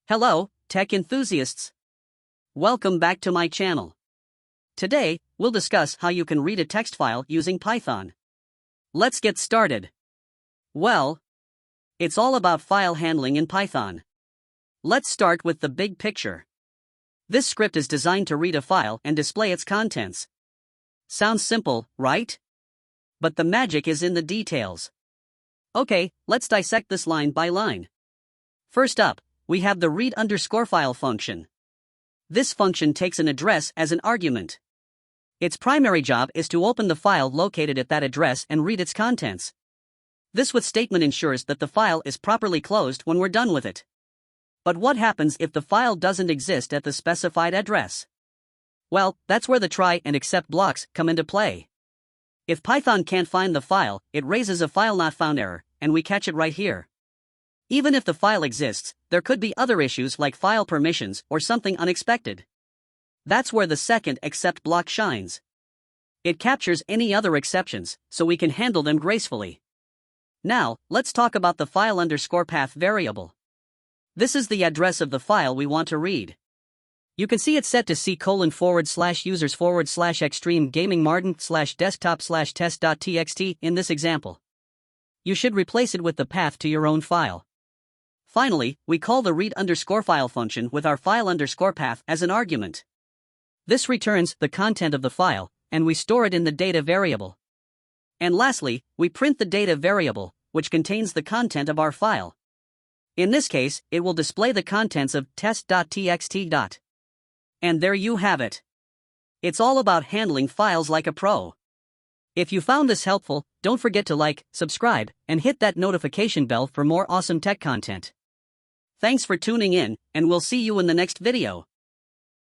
Hello, tech enthusiasts. Welcome back to my channel. Today, we'll discuss how you can read a text file using Python. Let's get started. Well, it's all about file handling in Python. Let's start with the big picture. This script is designed to read a file and display its contents. Sounds simple, right? But the magic is in the details. Okay, let's dissect this line by line. First up, we have the read_file function. This function takes an address as an argument. Its primary job is to open the file located at that address and read its contents. This with statement ensures that the file is properly closed when we're done with it. But what happens if the file doesn't exist at the specified address? Well, that's where the try and except blocks come into play. If Python can't find the file, it raises a file not found error, and we catch it right here. Even if the file exists, there could be other issues like file permissions or something unexpected. That's where the second except block shines. It captures any other exceptions, so we can handle them gracefully. Now, let's talk about the file_path variable. This is the address of the file we want to read. You can see it set to c:/users/extreme gaming martin/desktop/test.txt in this example. You should replace it with the path to your own file. Finally, we call the read_file function with our file_path as an argument. This returns the content of the file, and we store it in the data variable. And lastly, we print the data variable, which contains the content of our file. In this case, it will display the contents of test.txt. And there you have it. It's all about handling files like a pro. If you found this helpful, don't forget to like, subscribe, and hit that notification bell for more awesome tech content. Thanks for tuning in, and we'll see you in the next video.